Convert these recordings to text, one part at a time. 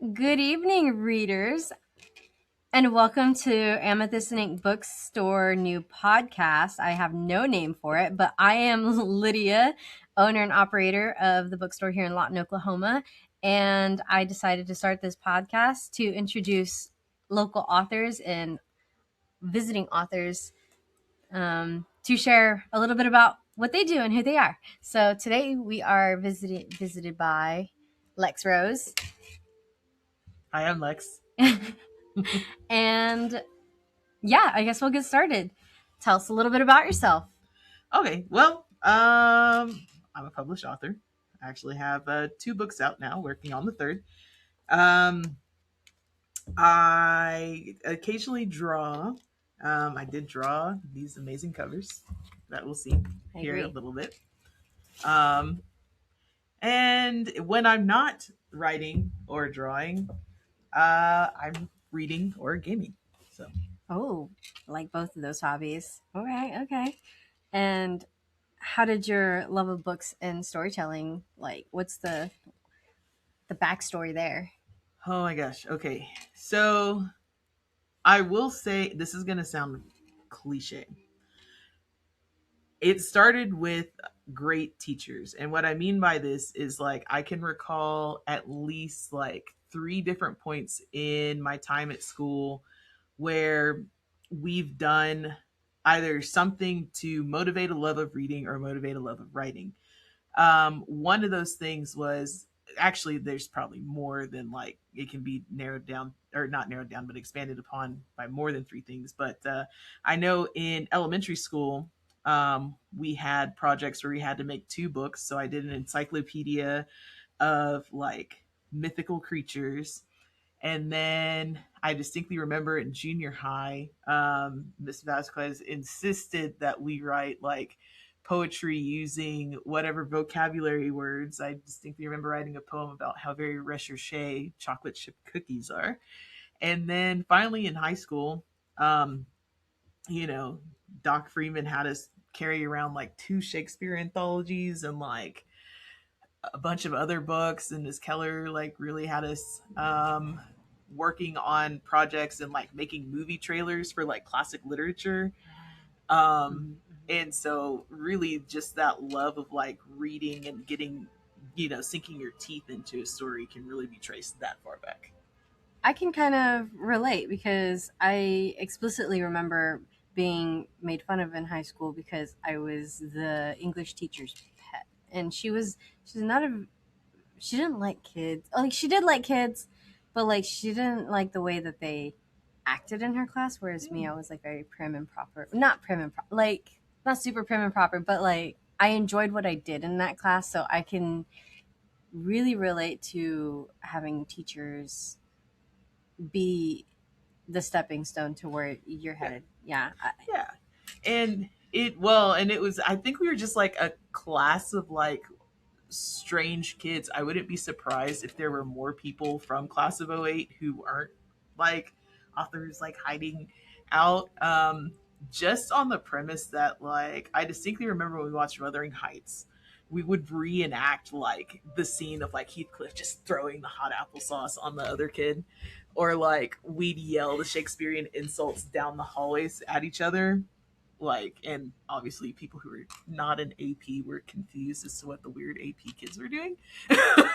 Good evening, readers, and welcome to Amethyst Ink Bookstore new podcast. I have no name for it, but I am Lydia, owner and operator of the bookstore here in Lawton, Oklahoma, and I decided to start this podcast to introduce local authors and visiting authors to share a little bit about what they do and who they are. So today we are visited by Lex Rose. I am Lex. And yeah, I guess we'll get started. Tell us a little bit about yourself. Okay, well, I'm a published author. I actually have two books out now, working on the third. Um, I occasionally draw. I did draw these amazing covers that we'll see here a little bit. And when I'm not writing or drawing, I'm reading or gaming. So. Oh, I like both of those hobbies. All right, okay. And how did your love of books and storytelling, like, what's the backstory there? Oh my gosh. Okay. So I will say this is going to sound cliche. It started with great teachers. And what I mean by this is like I can recall at least like three different points in my time at school where we've done either something to motivate a love of reading or motivate a love of writing. One of those things was actually there's probably more than like it can be narrowed down or not narrowed down but expanded upon by more than three things. But I know in elementary school we had projects where we had to make two books. So I did an encyclopedia of like mythical creatures. And then I distinctly remember in junior high, Miss Vasquez insisted that we write like poetry using whatever vocabulary words. I distinctly remember writing a poem about how very recherche chocolate chip cookies are. And then finally in high school, um, you know, Doc Freeman had us carry around like two Shakespeare anthologies and like a bunch of other books, and Ms. Keller like really had us working on projects and like making movie trailers for like classic literature. And so really just that love of like reading and getting, sinking your teeth into a story can really be traced that far back. I can kind of relate because I explicitly remember being made fun of in high school because I was the English teacher's pet. And she's not a she didn't like kids. Like she did like kids, but like she didn't like the way that they acted in her class. Whereas me, I was like very prim and proper. Not prim and proper, like not super prim and proper, but like I enjoyed what I did in that class. So I can really relate to having teachers be the stepping stone to where you're headed. Yeah. Yeah. And it was, I think we were just like a class of like strange kids. I wouldn't be surprised if there were more people from class of '08 who aren't like authors like hiding out. Just on the premise that like I distinctly remember when we watched Wuthering Heights, we would reenact like the scene of like Heathcliff just throwing the hot applesauce on the other kid, or like we'd yell the Shakespearean insults down the hallways at each other. Like, and obviously people who were not an AP were confused as to what the weird AP kids were doing.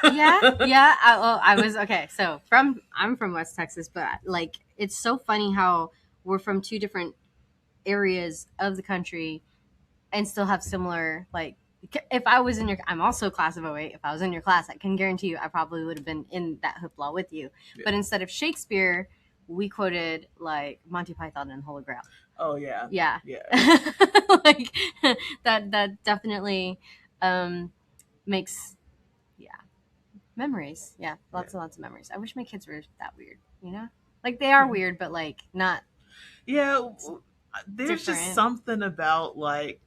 Yeah. I was okay. So I'm from West Texas, but like it's so funny how we're from two different areas of the country and still have similar like. If I was in your, I'm also class of '08. If I was in your class, I can guarantee you, I probably would have been in that hoopla with you. Yeah. But instead of Shakespeare, we quoted like Monty Python and Holy Grail. Oh yeah, yeah. Like that definitely makes memories. Yeah, lots and lots of memories. I wish my kids were that weird. Like they are weird, but like not. Yeah, there's different. Just something about like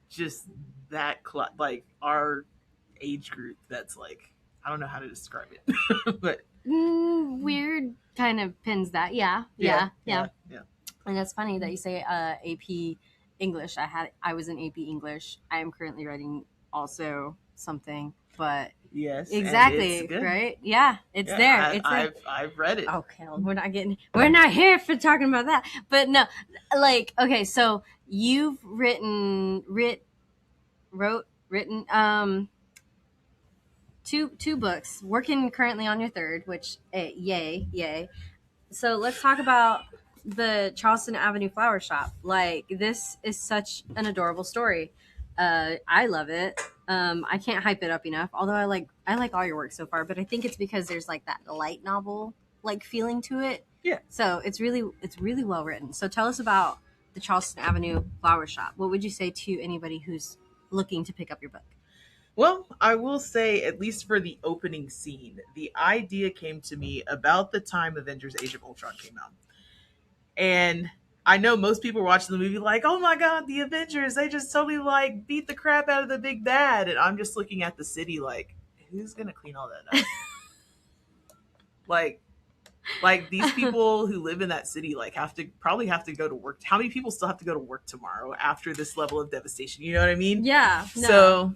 just that like our age group that's like I don't know how to describe it, but weird kind of pins that. Yeah. And that's funny that you say AP English. I was in AP English. I am currently writing also something, but Yes, and it's Exactly, good. right? Yeah, it's Yeah, there. It's there. I've read it. Okay, we're not here for talking about that. But no, like, okay, so you've written two books, working currently on your third, which yay, yay. So let's talk about the Charleston Avenue Flower Shop. Like, this is such an adorable story. I love it. I can't hype it up enough. Although I like all your work so far, but I think it's because there's like that light novel like feeling to it. Yeah. So it's really well written. So tell us about the Charleston Avenue Flower Shop. What would you say to anybody who's looking to pick up your book? Well, I will say, at least for the opening scene, the idea came to me about the time Avengers Age of Ultron came out. And I know most people watching the movie like, oh my god, the Avengers, they just totally like beat the crap out of the big bad. And I'm just looking at the city like, who's gonna clean all that up? Like these people who live in that city like have to go to work. How many people still have to go to work tomorrow after this level of devastation? You know what I mean? Yeah, no. So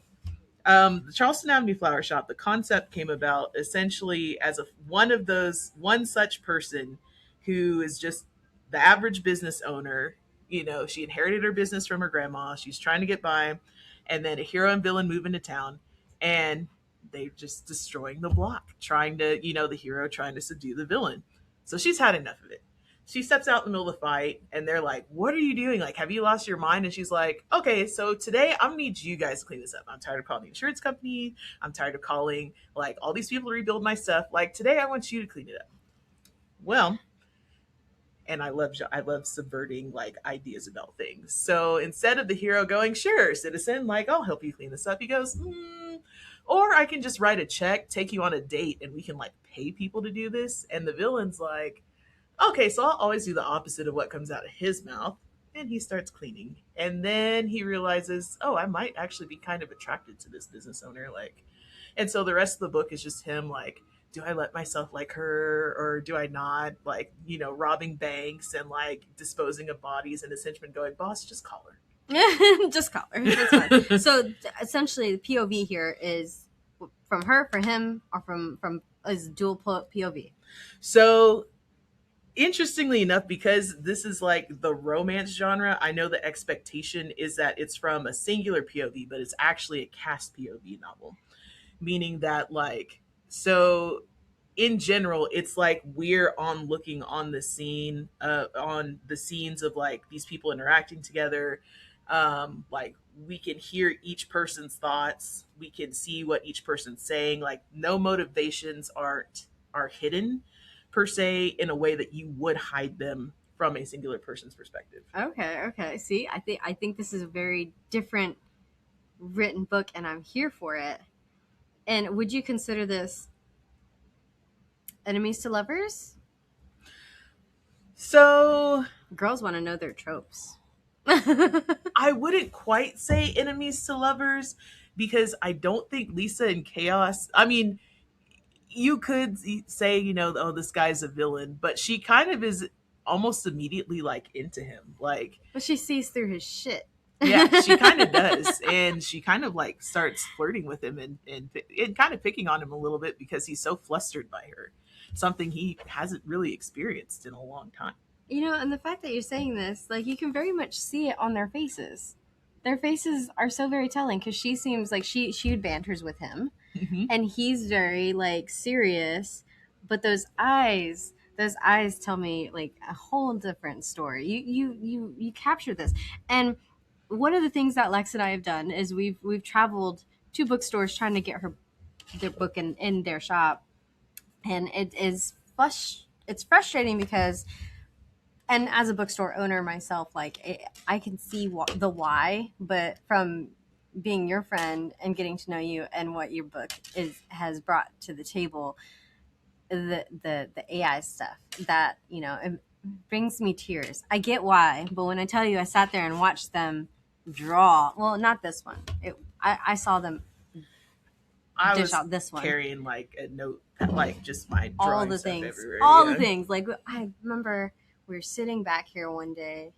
the Charleston Avenue Flower Shop, the concept came about essentially as one such person who is just the average business owner. You know, she inherited her business from her grandma. She's trying to get by, and then a hero and villain move into town, and they're just destroying the block, trying to, the hero trying to subdue the villain. So she's had enough of it. She steps out in the middle of the fight, and they're like, "What are you doing? Like, have you lost your mind?" And she's like, "Okay, so today I'm gonna need you guys to clean this up. I'm tired of calling the insurance company. I'm tired of calling like all these people to rebuild my stuff. Like today, I want you to clean it up." Well, and I love subverting like ideas about things. So instead of the hero going, "Sure, citizen, like I'll help you clean this up," he goes, "Or I can just write a check, take you on a date, and we can like pay people to do this." And the villain's like, "Okay, so I'll always do the opposite of what comes out of his mouth." And he starts cleaning. And then he realizes, oh, I might actually be kind of attracted to this business owner. Like, and so the rest of the book is just him like, do I let myself like her or do I not? Like, robbing banks and like disposing of bodies, and his henchman going, "Boss, just call Just call her. That's fine. her." So essentially, the POV here is from her, for him, or from is dual POV. So interestingly enough, because this is like the romance genre, I know the expectation is that it's from a singular POV, but it's actually a cast POV novel, meaning that like, so in general it's like we're on looking on the scene, on the scenes of like these people interacting together. Like we can hear each person's thoughts, we can see what each person's saying, like no motivations are hidden per se in a way that you would hide them from a singular person's perspective. Okay, okay. See, I think this is a very different written book, and I'm here for it. And would you consider this enemies to lovers? So Girls want to know their tropes. I wouldn't quite say enemies to lovers, because I don't think Lisa and Chaos, I mean, you could say, oh, this guy's a villain, but she kind of is almost immediately like into him. Like, But she sees through his shit. yeah, she kind of does. And she kind of like starts flirting with him and kind of picking on him a little bit because he's so flustered by her. Something he hasn't really experienced in a long time. And the fact that you're saying this, like, you can very much see it on their faces. Their faces are so very telling, because she seems like she banters with him, Hmm. and he's very like serious, but those eyes tell me like a whole different story. You capture this. And one of the things that Lex and I have done is we've traveled to bookstores trying to get her their book in their shop, and it's frustrating because, and as a bookstore owner myself, like I can see the why, but from being your friend and getting to know you and what your book has brought to the table, the AI stuff that it brings me tears. I get why, but when I tell you I sat there and watched them draw, well, not this one. I saw them I dish was out this one. carrying like a note, like just my All drawing the stuff things, everywhere. all the Yeah. things. Like, I remember we were sitting back here one day.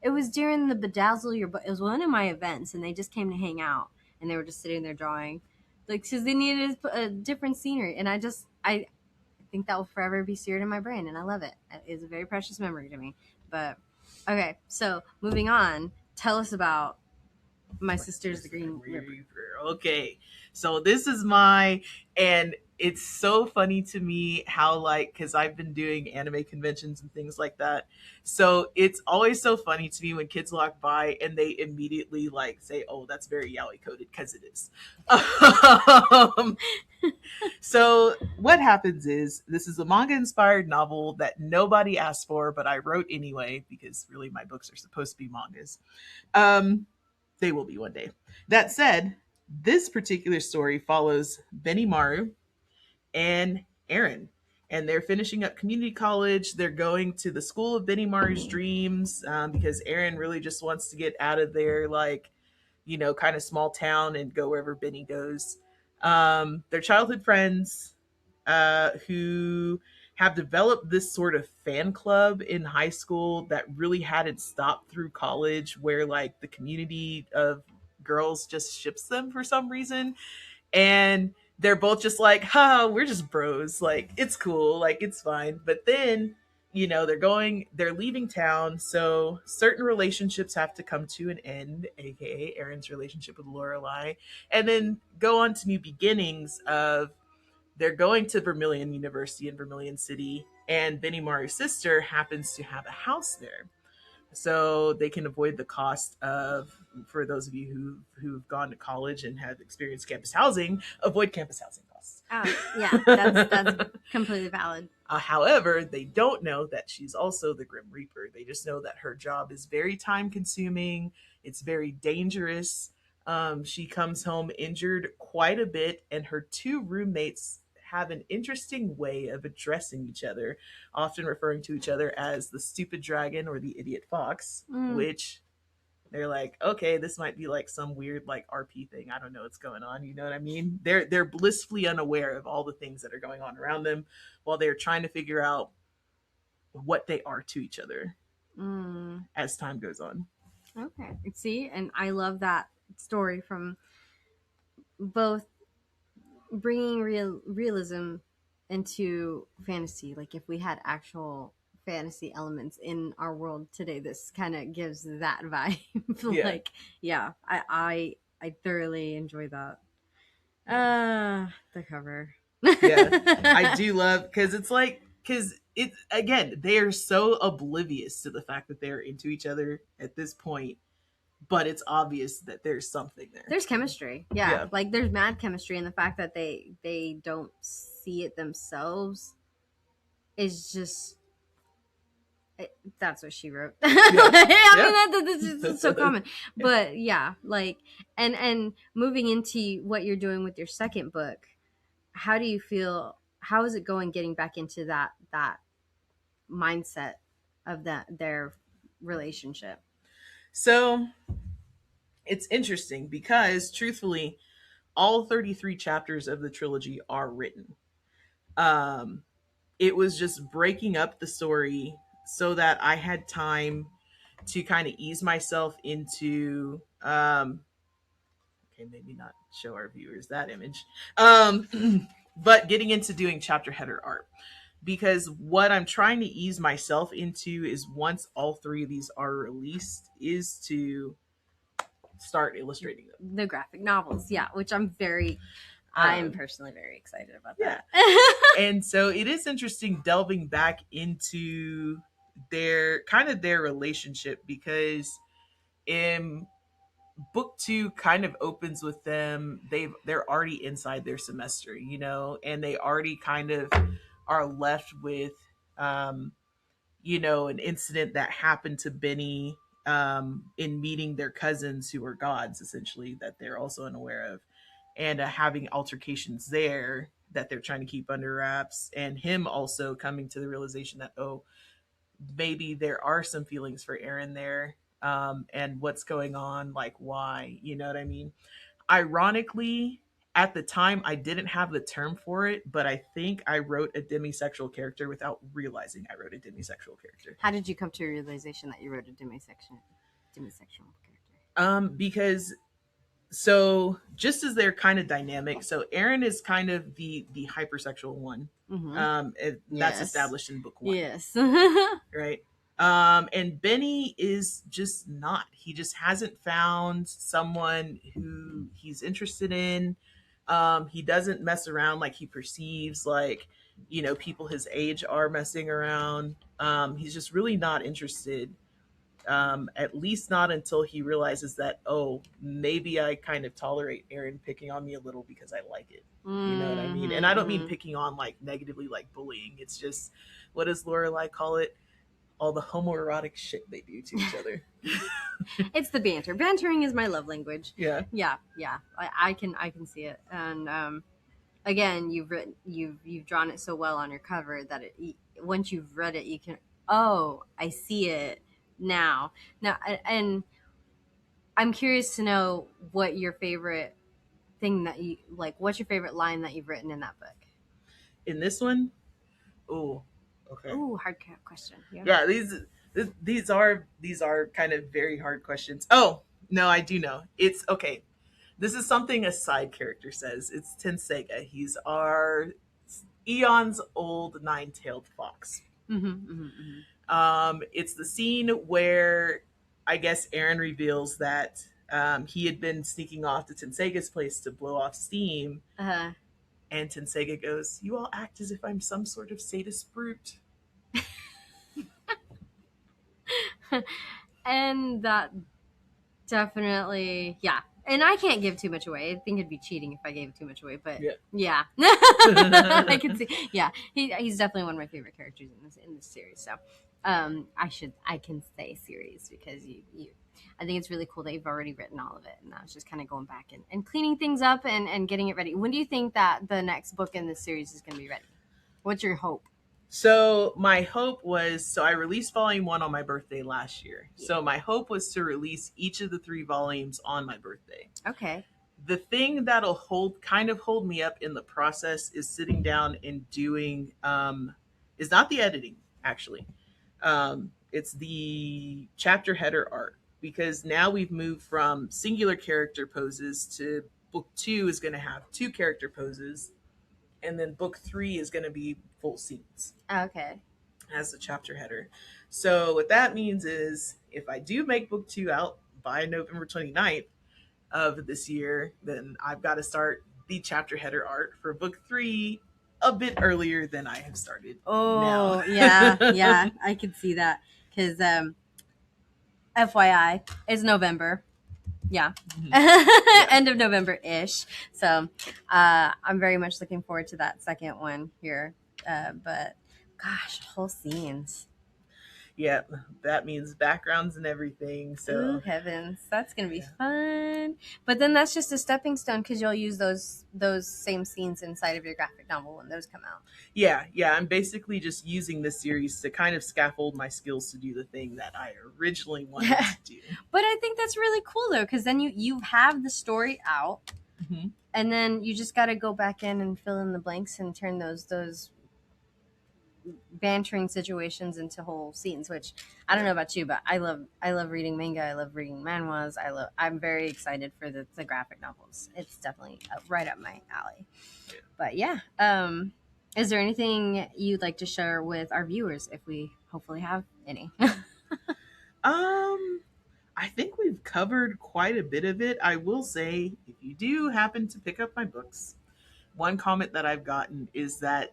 It was during the Bedazzle Your Book. It was one of my events, and they just came to hang out, and they were just sitting there drawing. like because they needed a different scenery, and I think that will forever be seared in my brain, and I love it. It is a very precious memory to me. But okay, so moving on, tell us about my sister's the Green Ripper. Okay, so this is my, and it's so funny to me how, like, because I've been doing anime conventions and things like that, so it's always so funny to me when kids walk by and they immediately like say, "Oh, that's very yaoi coded," because it is. um, so what happens is this is a manga inspired novel that nobody asked for, but I wrote anyway because really my books are supposed to be mangas. Um, they will be one day. That said, this particular story follows Benimaru and Aaron. And they're finishing up community college. They're going to the school of Benimaru's dreams because Aaron really just wants to get out of their, like, kind of small town and go wherever Benny goes. They're childhood friends who have developed this sort of fan club in high school that really hadn't stopped through college, where like the community of girls just ships them for some reason. And they're both just like, ha, we're just bros. Like, it's cool. Like, it's fine. But then, they're leaving town. So certain relationships have to come to an end, aka Aaron's relationship with Lorelai, and then go on to new beginnings of they're going to Vermilion University in Vermilion City, and Benny Maru's sister happens to have a house there. So they can avoid the cost of, for those of you who've gone to college and have experienced campus housing, avoid campus housing costs. Oh, yeah, that's completely valid. However, they don't know that she's also the Grim Reaper. They just know that her job is very time consuming. It's very dangerous. She comes home injured quite a bit, and her two roommates have an interesting way of addressing each other, often referring to each other as the stupid dragon or the idiot fox, which they're like, okay, this might be like some weird like RP thing. I don't know what's going on. You know what I mean? They're blissfully unaware of all the things that are going on around them while they're trying to figure out what they are to each other as time goes on. Okay, see, and I love that story from both bringing realism into fantasy. Like if we had actual fantasy elements in our world today, this kind of gives that vibe. Yeah. Like, yeah, I thoroughly enjoy that. The cover. Yeah, I do love because it's like because it again they are so oblivious to the fact that they're into each other at this point, but it's obvious that there's something there. There's chemistry, yeah. Like there's mad chemistry, and the fact that they don't see it themselves is just that's what she wrote. I mean, that's just so common. But yeah, like, and moving into what you're doing with your second book, how do you feel? How is it going? Getting back into that mindset of their relationship. So it's interesting because truthfully, all 33 chapters of the trilogy are written. Um, it was just breaking up the story so that I had time to kind of ease myself into okay, maybe not show our viewers that image. But getting into doing chapter header art. Because what I'm trying to ease myself into is once all three of these are released, is to start illustrating them. The graphic novels, yeah, which I'm personally very excited about that. And so it is interesting delving back into their relationship because in book 2 kind of opens with them they're already inside their semester, and they already kind of are left with an incident that happened to Benny in meeting their cousins who are gods, essentially, that they're also unaware of, and having altercations there that they're trying to keep under wraps, and him also coming to the realization that, oh, maybe there are some feelings for Aaron there, and what's going on, like why, you know what I mean? Ironically, at the time, I didn't have the term for it, but I think I wrote a demisexual character without realizing I wrote a demisexual character. How did you come to a realization that you wrote a demisexual character? Because So just as they're kind of dynamic, so Aaron is kind of the hypersexual one. Mm-hmm. That's Yes. established in book 1, Yes. right? And Benny is just not. He just hasn't found someone who he's interested in. He doesn't mess around like he perceives like, people his age are messing around. He's just really not interested. At least not until he realizes that, oh, maybe I kind of tolerate Aaron picking on me a little because I like it. You know what I mean? And I don't mean Mm-hmm. picking on like negatively, like bullying. It's just, what does Lorelai call it? All the homoerotic shit they do to each other. It's the banter. Bantering is my love language. Yeah. Yeah, yeah. I can see it. And again, you've drawn it so well on your cover that once you've read it, you can, oh, I see it now. Now, and I'm curious to know what your favorite thing that you like. What's your favorite line that you've written in that book? In this one, oh, okay. Oh, hard question. Yeah. Yeah, these are kind of very hard questions. Oh, no, I do know. It's okay. This is something a side character says. It's Tensega. He's our eons old nine-tailed fox. Mm-hmm, mm-hmm, mm-hmm. It's the scene where I guess Aaron reveals that he had been sneaking off to Tensega's place to blow off steam, Uh-huh. and Tensega goes, "You all act as if I'm some sort of sadist brute." And that definitely, yeah. And I can't give too much away. I think it'd be cheating if I gave too much away. But Yeah. yeah, I can see. Yeah, he's definitely one of my favorite characters in this series. So, I can say series because I think it's really cool that you've already written all of it, and I was just kind of going back and cleaning things up and getting it ready. When do you think that the next book in this series is going to be ready? What's your hope? So my hope was, so I released volume 1 on my birthday last year. Yeah. So my hope was to release each of the 3 volumes on my birthday. Okay. The thing that'll hold me up in the process is sitting down and doing is not the editing, actually. It's the chapter header art, because now we've moved from singular character poses to book 2 is going to have 2 character poses, and then book 3 is going to be full scenes Okay. as the chapter header. So what that means is, if I do make book 2 out by November 29th of this year, then I've got to start the chapter header art for book 3 a bit earlier than I have started. Oh, now. yeah, yeah, I could see that because FYI, it's November. Yeah. End of November ish. So I'm very much looking forward to that second one here. But gosh, whole scenes. Yeah, that means backgrounds and everything. So Ooh, heavens, that's gonna be fun. But then that's just a stepping stone because you'll use those same scenes inside of your graphic novel when those come out. yeah, I'm basically just using this series to kind of scaffold my skills to do the thing that I originally wanted to do. But I think that's really cool though, because then you have the story out, Mm-hmm. and then you just got to go back in and fill in the blanks and turn those bantering situations into whole scenes. Which I don't know about you, but I love reading manga. I love reading manhwas. I'm very excited for the graphic novels. It's definitely right up my alley. Yeah. But yeah, is there anything you'd like to share with our viewers if we hopefully have any? I think we've covered quite a bit of it. I will say, if you do happen to pick up my books, one comment that I've gotten is that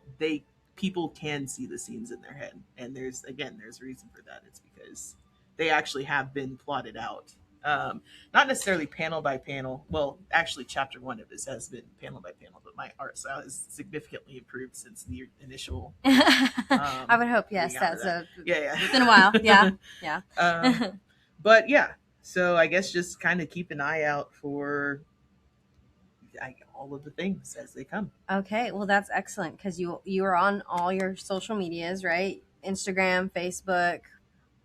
people can see the scenes in their head, and there's a reason for that. It's because they actually have been plotted out. Not necessarily panel by panel. Well, actually, chapter 1 of this has been panel by panel, but my art style has significantly improved since the initial. I would hope, yes. That's yeah. It's been a while. Yeah, yeah. But yeah, so I guess just kind of keep an eye out for all of the things as they come. Okay, well that's excellent because you are on all your social medias, right? Instagram, Facebook,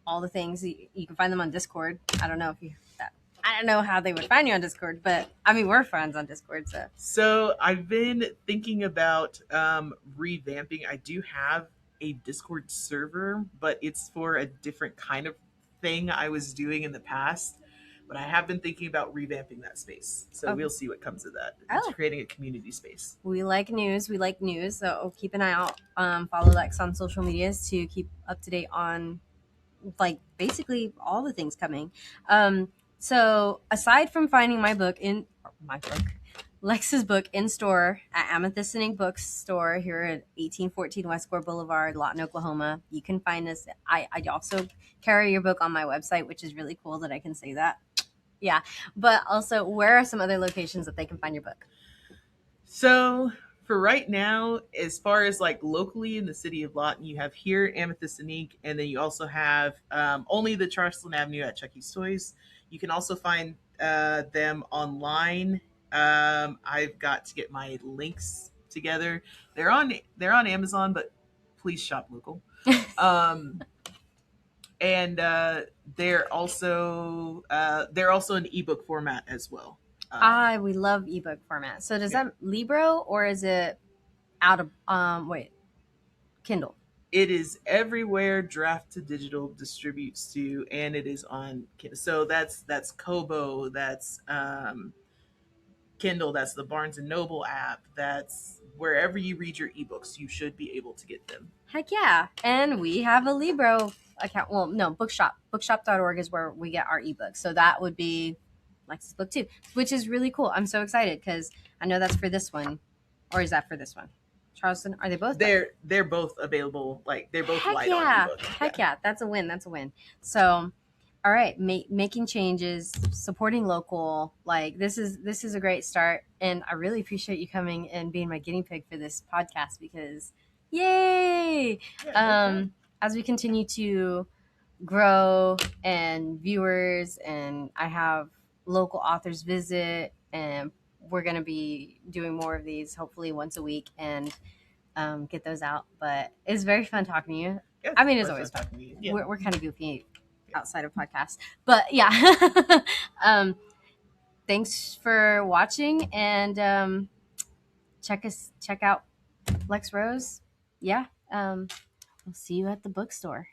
all the things. You can find them on Discord. I don't know if you. I don't know how they would find you on Discord, but I mean we're friends on Discord, so. So I've been thinking about revamping. I do have a Discord server, but it's for a different kind of thing I was doing in the past. but I have been thinking about revamping that space. So Oh, we'll see what comes of that. It's oh, creating a community space. we like news. We like news. So keep an eye out. Follow Lex on social medias to keep up to date on like basically all the things coming. So aside from finding my book, Lex's book in store at Amethyst Ink Bookstore here at 1814 West Gore Boulevard, Lawton, Oklahoma, you can find us. I also carry your book on my website, which is really cool that I can say that. Yeah, but also, where are some other locations that they can find your book? So for right now, as far as like locally in the city of Lawton, you have here Amethyst and Ink, and then you also have only the Charleston Avenue at Chucky's Toys. You can also find them online. I've got to get my links together. They're on Amazon, but please shop local. Um, and they're also an ebook format as well. We love ebook format. So does Yeah. that Libro or is it out of wait, Kindle? It is everywhere Draft to Digital distributes to, and it is on Kindle. So that's Kobo, that's Kindle, that's the Barnes and Noble app, that's wherever you read your ebooks, you should be able to get them. Heck yeah. And we have a Libro account. Well, no, Bookshop. Bookshop.org is where we get our ebooks. So that would be Lex's book too, which is really cool. I'm so excited because I know that's for this one. Or is that for this one? Charleston, are they both? They're both available. Like they're both Heck light on yeah. ebook. Heck yeah. That's a win. That's a win. So all right, making changes, supporting local, like this is a great start, and I really appreciate you coming and being my guinea pig for this podcast because, yay! As we continue to grow and viewers, and I have local authors visit, and we're gonna be doing more of these, hopefully once a week, and get those out. But it's very fun talking to you. Yeah, I mean, it's always fun. Yeah. We're kind of goofy outside of podcasts, but yeah. um, Thanks for watching, and check out Lex Rose. Yeah, we'll see you at the bookstore.